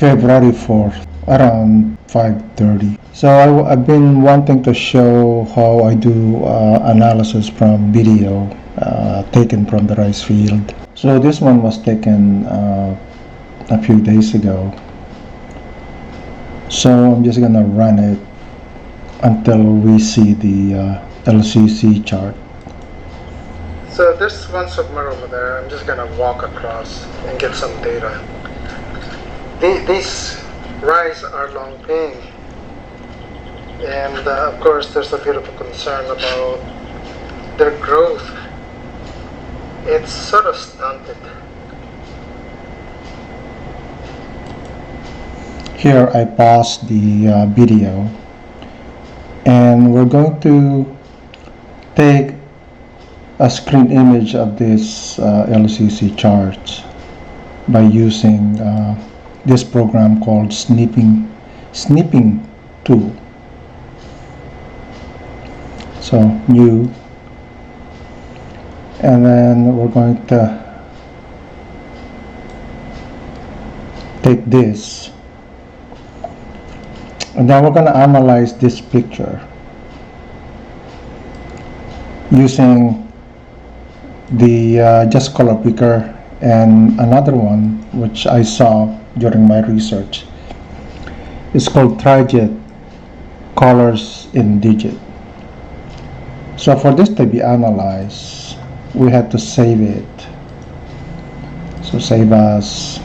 February 4th around 5:30. So I've been wanting to show how I do analysis from video taken from the rice field. So this one was taken a few days ago. So I'm just gonna run it until we see the LCC chart. So there's one submer over there. I'm just gonna walk across and get some data. These rice are long pink, and of course there's a bit of a concern about their growth. It's sort of stunted. Here I paused the video, and we're going to take a screen image of this LCC charts by using this program called snipping tool. So new, and then we're going to take this, and then we're going to analyze this picture using the just color picker and another one which I saw during my research. It's called Trijet colors in digit. So for this to be analyzed, we had to save it. So save as,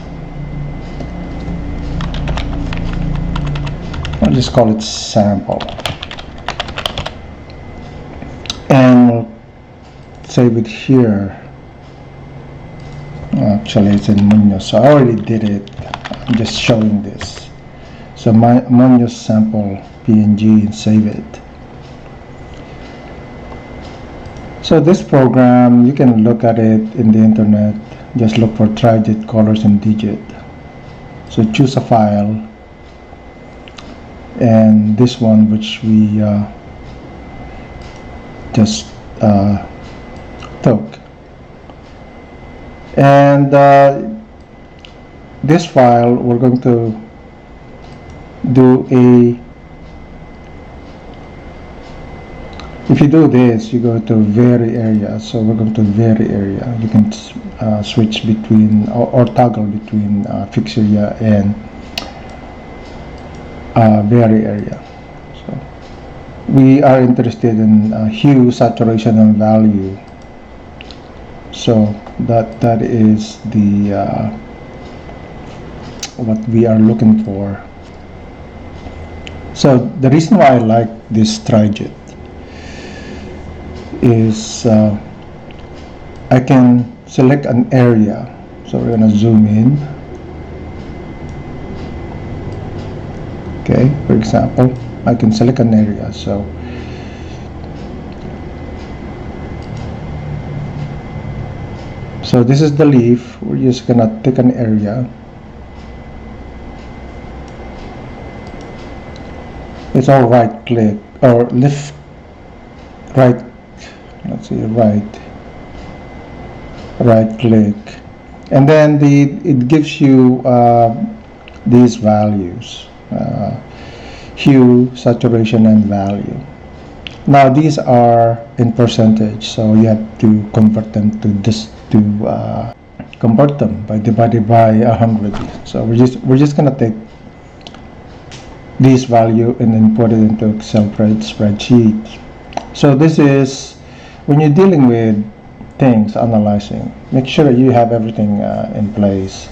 I'll just call it sample, and we'll save it here. Actually it's in Munoz, so I already did it. I'm just showing this. So my Munoz sample PNG, and save it. So this program, you can look at it in the internet. Just look for Trijet colors in digit. So choose a file, and this one which we just took, and this file we're going to do if you do this, you go to vary area. So we're going to vary area. You can switch between or toggle between fixed area and vary area. So we are interested in hue, saturation, and value. So that is the what we are looking for. So the reason why I like this Trijet is I can select an area. So we're gonna zoom in. Okay, for example, I can select an area. So this is the leaf. We're just gonna take an area. It's all right click or lift right. Let's see, right click, and then it gives you these values, hue, saturation, and value. Now these are in percentage, so you have to convert them to this convert them by divided by 100. So we're just gonna take this value and then put it into Excel spreadsheet. So this is when you're dealing with things, analyzing, make sure that you have everything in place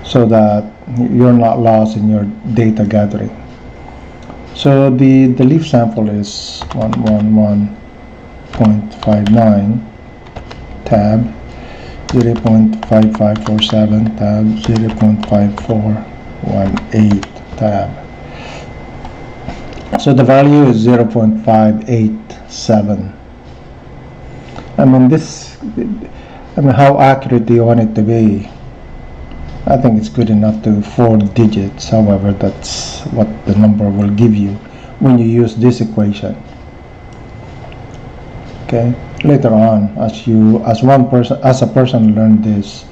so that you're not lost in your data gathering. So the leaf sample is 111.59 tab 0.5547 tab 0.5418 tab. So the value is 0.587. I mean how accurate do you want it to be? I think it's good enough to 4 digits. However, that's what the number will give you when you use this equation. Okay, later on, as a person learn this,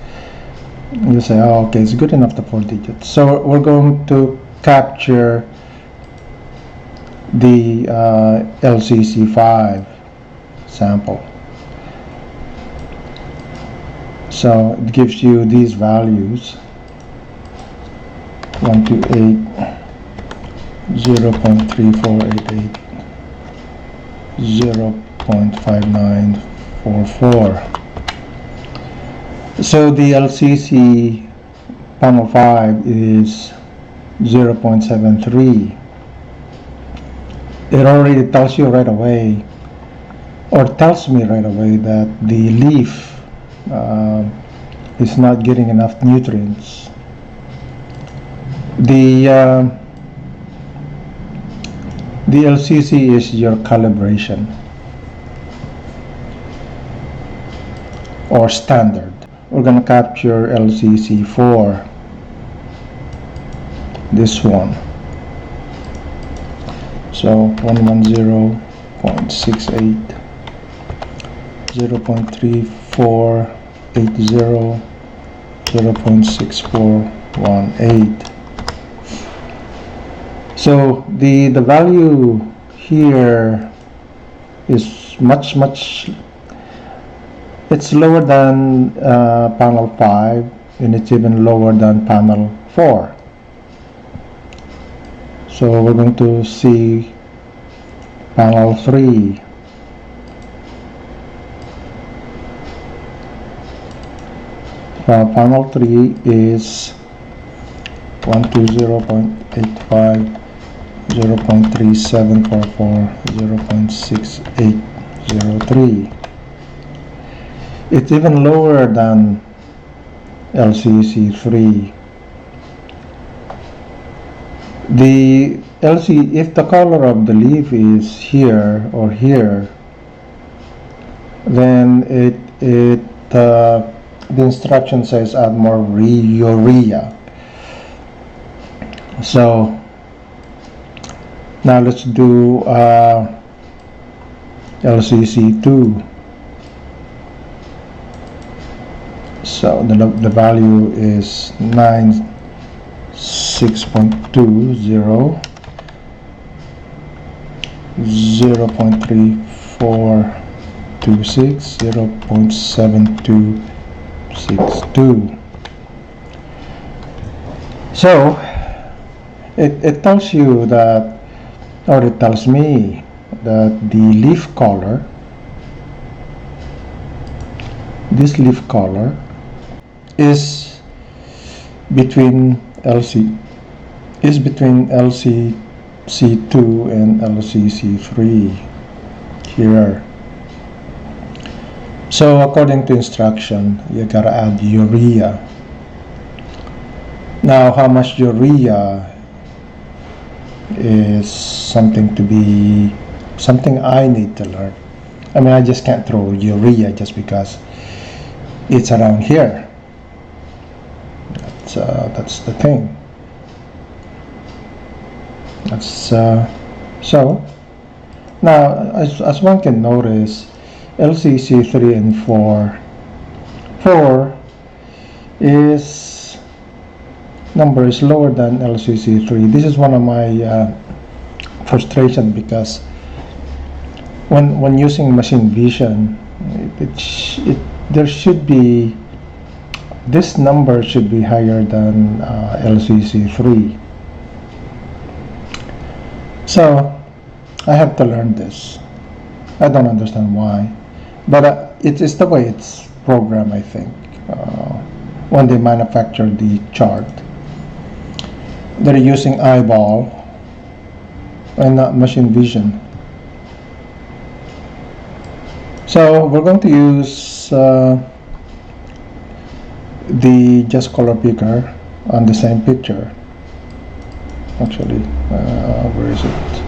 You say, oh, okay, it's good enough, the 4 digits. So we're going to capture the LCC5 sample. So it gives you these values: 128, 0.3488, 0.5944. So the LCC panel 5 is 0.73. It already tells you right away, or tells me right away, that the leaf is not getting enough nutrients. The LCC is your calibration or standard. We're going to capture LCC4, this one. So 110.68, 0.3480, 0.6418. So the value here is much, it's lower than panel 5, and it's even lower than panel 4. So we're going to see panel 3. Panel 3 is 120.85, 0.3744, 0.6803. It's even lower than LCC3. The if the color of the leaf is here or here, then the instruction says add more urea. So now let's do LCC2. So the value is 6.20, 0.3426, 0.7262. So it tells you that, or it tells me that the leaf color, this leaf color, is between LCC2 and LCC3 here. So according to instruction, you gotta add urea. Now how much urea is something I need to learn. I mean, I just can't throw urea just because it's around here. That's the thing. So now, as one can notice, LCC3 and 4 is number is lower than LCC3. This is one of my frustration, because when using machine vision, there should be, this number should be higher than LCC3. So I have to learn this. I don't understand why, but it's the way it's programmed, I think. When they manufacture the chart, they're using eyeball and not machine vision. So we're going to use the just color picker on the same picture. Actually, where is it?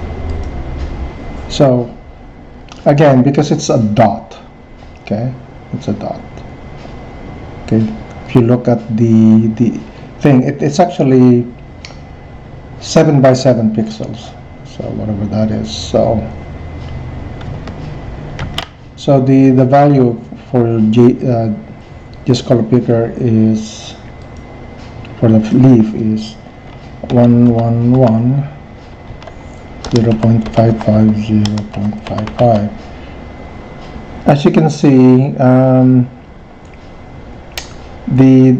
So again, because it's a dot, okay, it's a dot. Okay, if you look at the thing, it's actually 7 by 7 pixels, so whatever that is. So the value for just color picker is for the leaf is 111 0.55 0.55. As you can see, the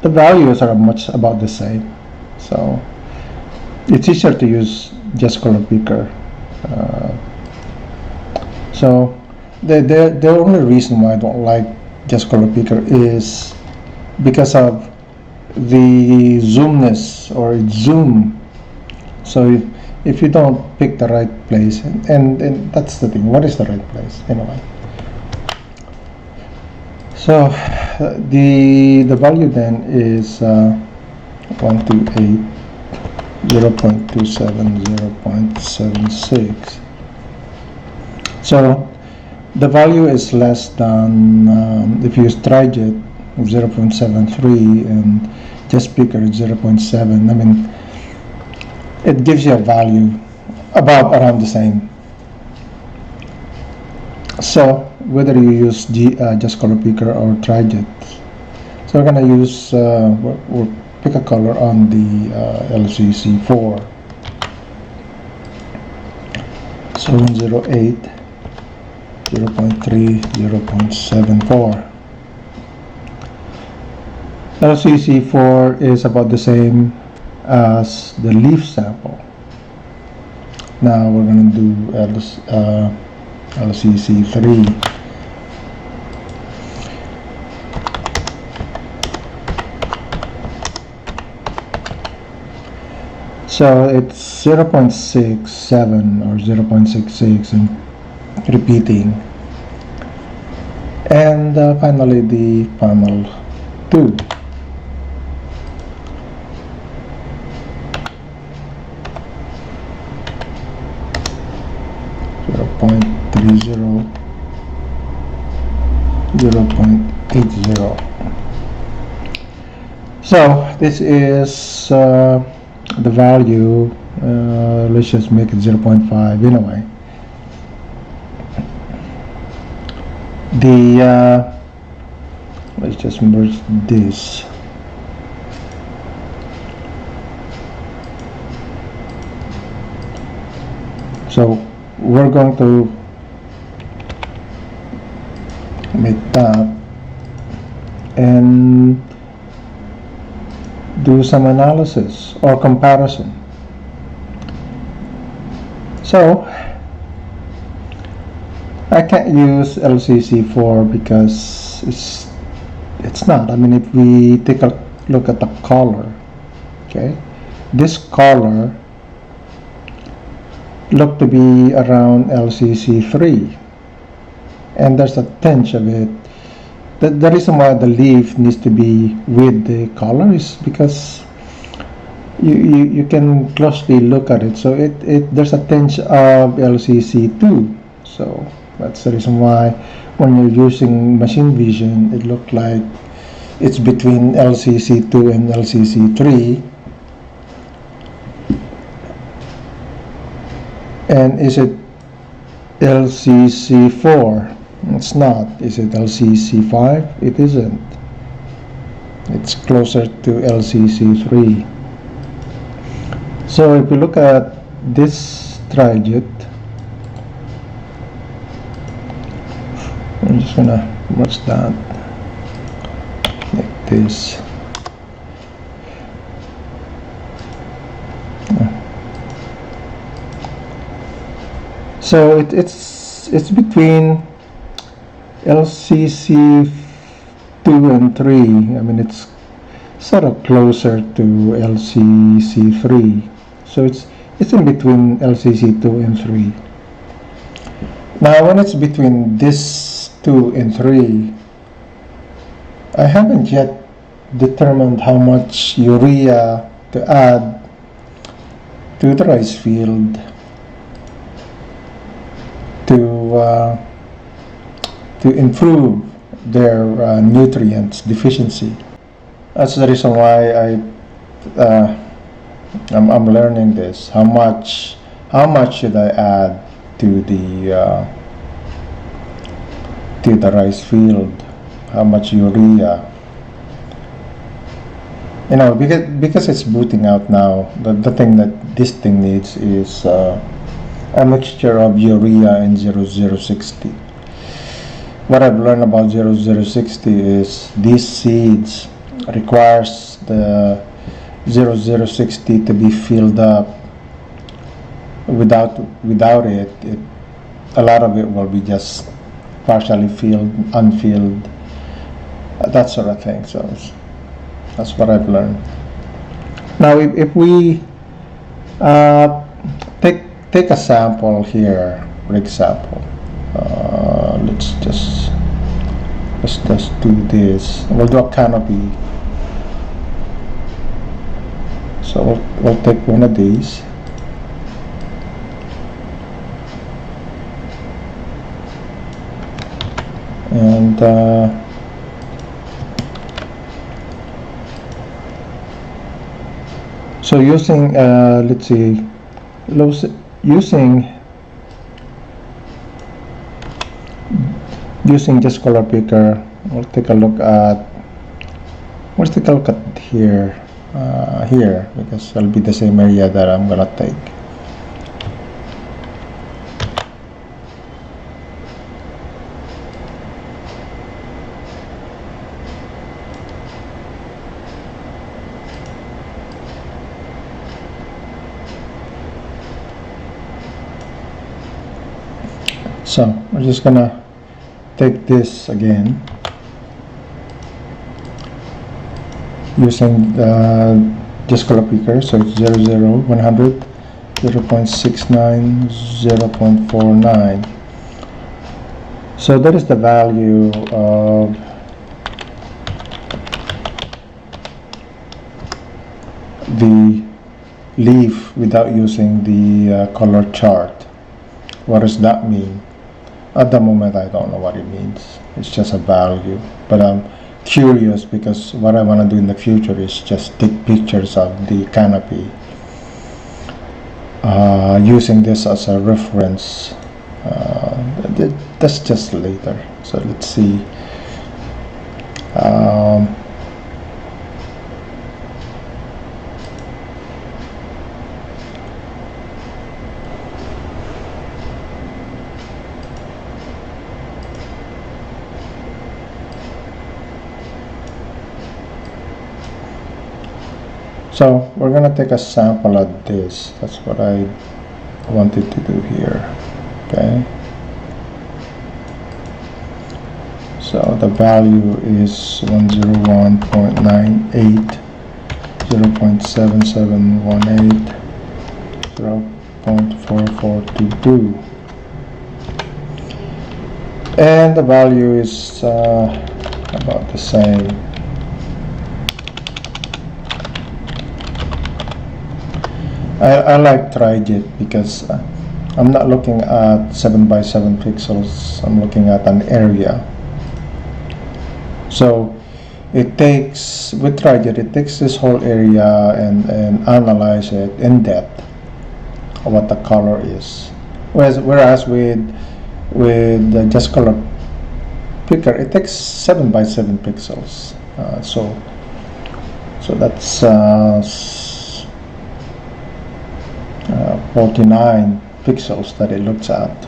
values are much about the same, so it's easier to use just color picker. So the only reason why I don't like just color picker is because of the zoomness or its zoom. So if you don't pick the right place, and that's the thing, what is the right place anyway? So the value then is 128 0.27 0.76. So the value is less than, if you use TriJet, 0.73 and just picker 0.7. I mean, it gives you a value about around the same. So whether you use just color picker or TriJet, so we're gonna use we'll pick a color on the LCC 4. So 108 0.3 0.74. LCC 4 is about the same as the leaf sample. Now we're going to do LCC 3. So it's 0.67 or 0.66 and repeating. And finally the panel 2. .30 0.80. So this is the value. Let's just make it 0.5 anyway. Let's just merge this. So we're going to make that and do some analysis or comparison. So I can't use LCC4 because it's not. I mean, if we take a look at the color, okay, this color look to be around LCC3, and there's a tinge of it. The reason why the leaf needs to be with the color is because you can closely look at it. So there's a tinge of LCC2. So that's the reason why when you're using machine vision, it looks like it's between LCC2 and LCC3. And is it LCC4? It's not. Is it LCC5? It isn't. It's closer to LCC3. So if you look at this TriJet, I'm just gonna merge that like this. So it's between LCC 2 and 3. I mean, it's sort of closer to LCC 3. So it's in between LCC 2 and 3. Now, when it's between this 2 and 3, I haven't yet determined how much urea to add to the rice field to improve their nutrients deficiency. That's the reason why I'm learning this. How much should I add to the rice field? How much urea? You know, because it's booting out now, the thing that this thing needs is a mixture of urea and 0060. What I've learned about 0060 is these seeds requires the 0060 to be filled up. Without it, a lot of it will be just partially filled, unfilled, that sort of thing. So that's what I've learned. Now, if we take a sample here, for example, let's just do this. We'll do a canopy. So we'll take one of these. And so using let's see, using just color picker, we'll take a look at here, because it'll be the same area that I'm gonna take. So we're just gonna take this again using the just color picker. So it's 0, 0, 100, 0.69, 0.49. So that is the value of the leaf without using the color chart. What does that mean? At the moment, I don't know what it means. It's just a value. But I'm curious because what I want to do in the future is just take pictures of the canopy using this as a reference. That's just later. So let's see. So we're gonna take a sample of this. That's what I wanted to do here. Okay. So the value is 101.98, 0.7718, 0.4422, and the value is about the same. I like TriJet because I'm not looking at 7 by 7 pixels. I'm looking at an area. So it takes, with TriJet, it takes this whole area and analyze it in depth, what the color is. Whereas with the just color picker, it takes 7 by 7 pixels. So that's 49 pixels that it looks at.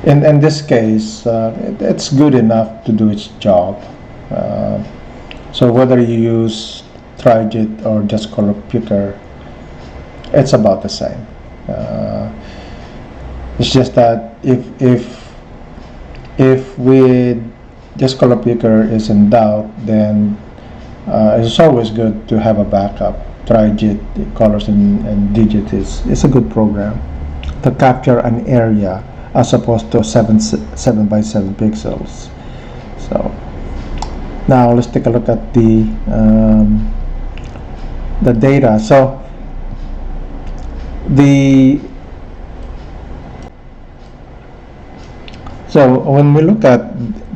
In this case, it's good enough to do its job. So whether you use TriJet or just color picker, it's about the same. It's just that if with just color picker is in doubt, then it's always good to have a backup. TriJet colors and digit is a good program to capture an area as opposed to 7 by 7 pixels. So now let's take a look at the data. So when we look at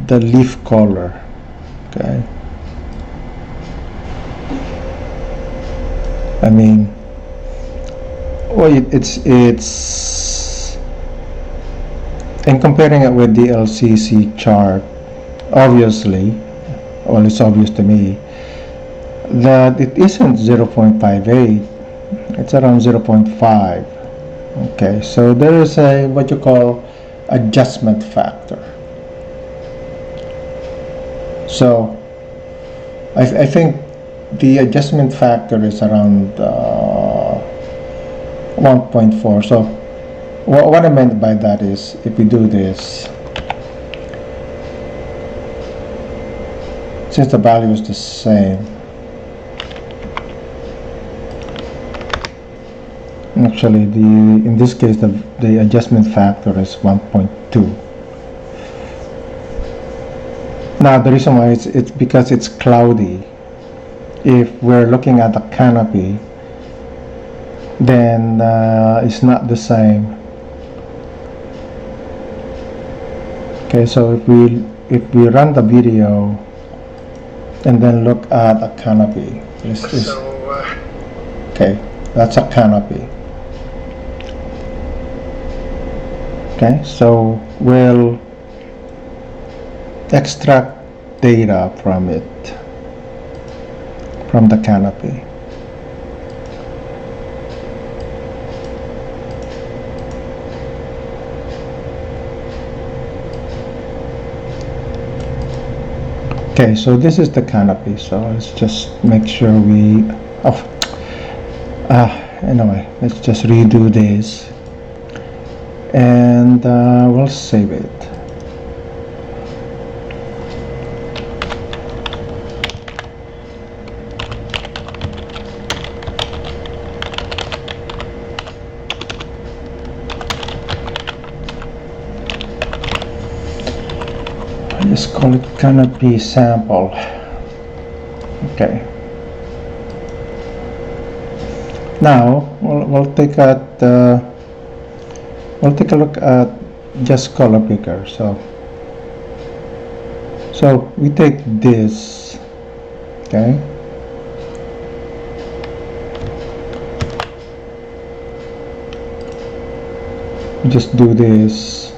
the leaf color, okay, I mean, well, it's in comparing it with the LCC chart, obviously, well, it's obvious to me that it isn't 0.58, it's around 0.5. Okay, so there is a what you call adjustment factor. So I think the adjustment factor is around 1.4. So what I meant by that is, if we do this, since the value is the same, actually in this case the adjustment factor is 1.2. Now the reason why it's because it's cloudy. If we're looking at the canopy, then it's not the same. Okay, so if we run the video and then look at a canopy, okay, that's a canopy. Okay, so we'll extract data from it, from the canopy. Okay, so this is the canopy, so let's just make sure we anyway, let's just redo this and we'll save it. Let's call it canopy sample. Okay. Now we'll take a look at just color picker. So we take this, okay, just do this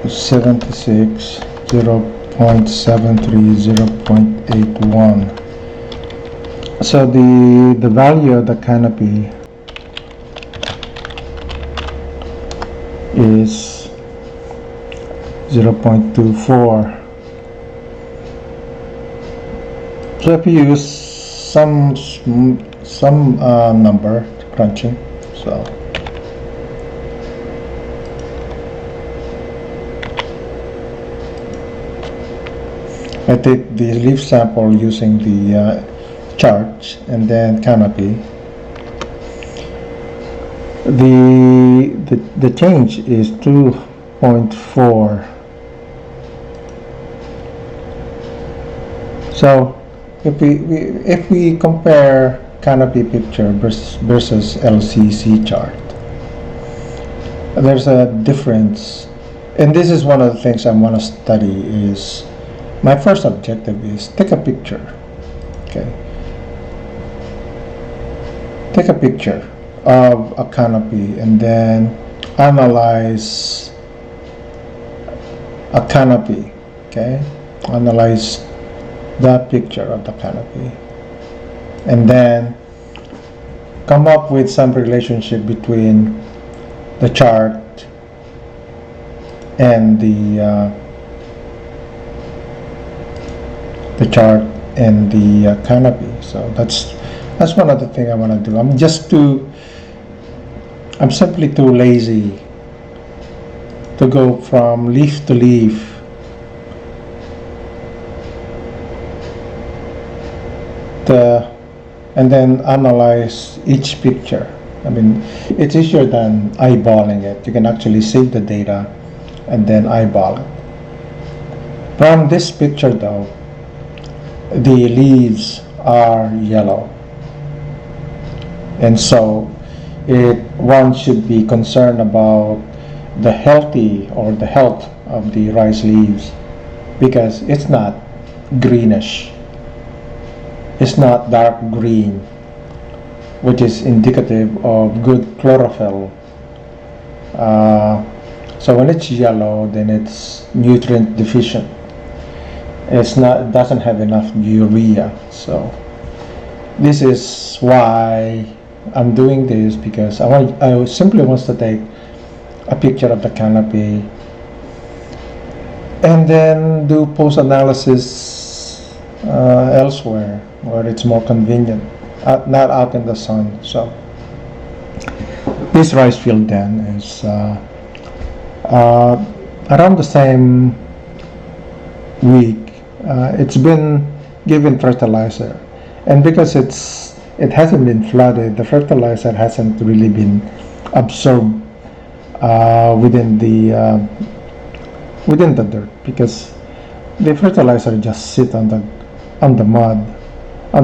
76 0.73 0.81. So the value of the canopy is 0.24. So if you use some number crunching, so I take the leaf sample using the chart and then canopy. The change is 2.4. So if we compare canopy picture versus LCC chart, there's a difference, and this is one of the things I want to study. Is my first objective is take a picture, okay? Take a picture of a canopy and then analyze a canopy, okay? Analyze that picture of the canopy and then come up with some relationship between the chart and the chart and the canopy. So that's one of the things I want to do. I'm simply too lazy to go from leaf to leaf and then analyze each picture. I mean, it's easier than eyeballing it. You can actually save the data and then eyeball it. From this picture though, the leaves are yellow, and so one should be concerned about the health of the rice leaves, because it's not greenish, it's not dark green, which is indicative of good chlorophyll. So when it's yellow, then it's nutrient deficient. it doesn't have enough urea. So this is why I'm doing this, because I simply wants to take a picture of the canopy and then do post analysis elsewhere where it's more convenient, not out in the sun. So this rice field then is around the same week. It's been given fertilizer, and because it hasn't been flooded, the fertilizer hasn't really been absorbed within the dirt, because the fertilizer just sit on the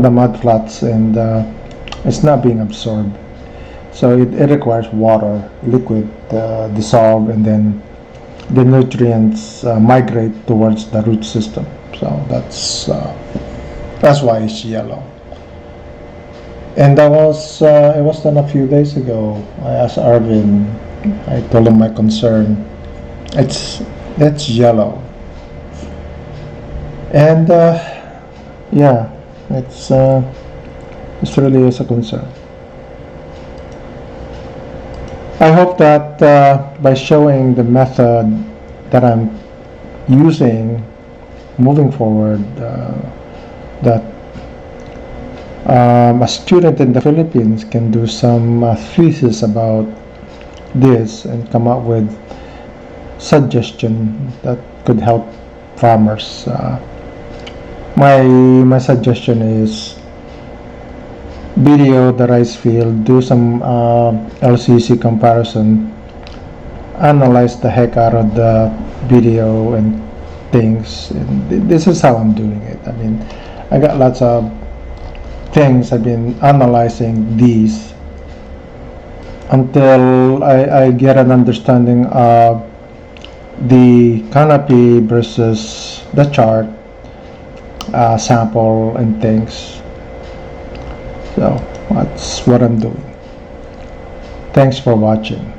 mud flats, and it's not being absorbed. So it requires water, liquid, dissolve, and then the nutrients migrate towards the root system. So that's why it's yellow. And that was it was done a few days ago. I asked Arvin. I told him my concern. It's yellow, and yeah, it's really is a concern. I hope that by showing the method that I'm using moving forward, that a student in the Philippines can do some thesis about this and come up with suggestion that could help farmers. My suggestion is video the rice field, do some LCC comparison, analyze the heck out of the video and things. And this is how I'm doing it. I mean, I got lots of things. I've been analyzing these until I get an understanding of the canopy versus the chart, sample and things. So that's what I'm doing. Thanks for watching.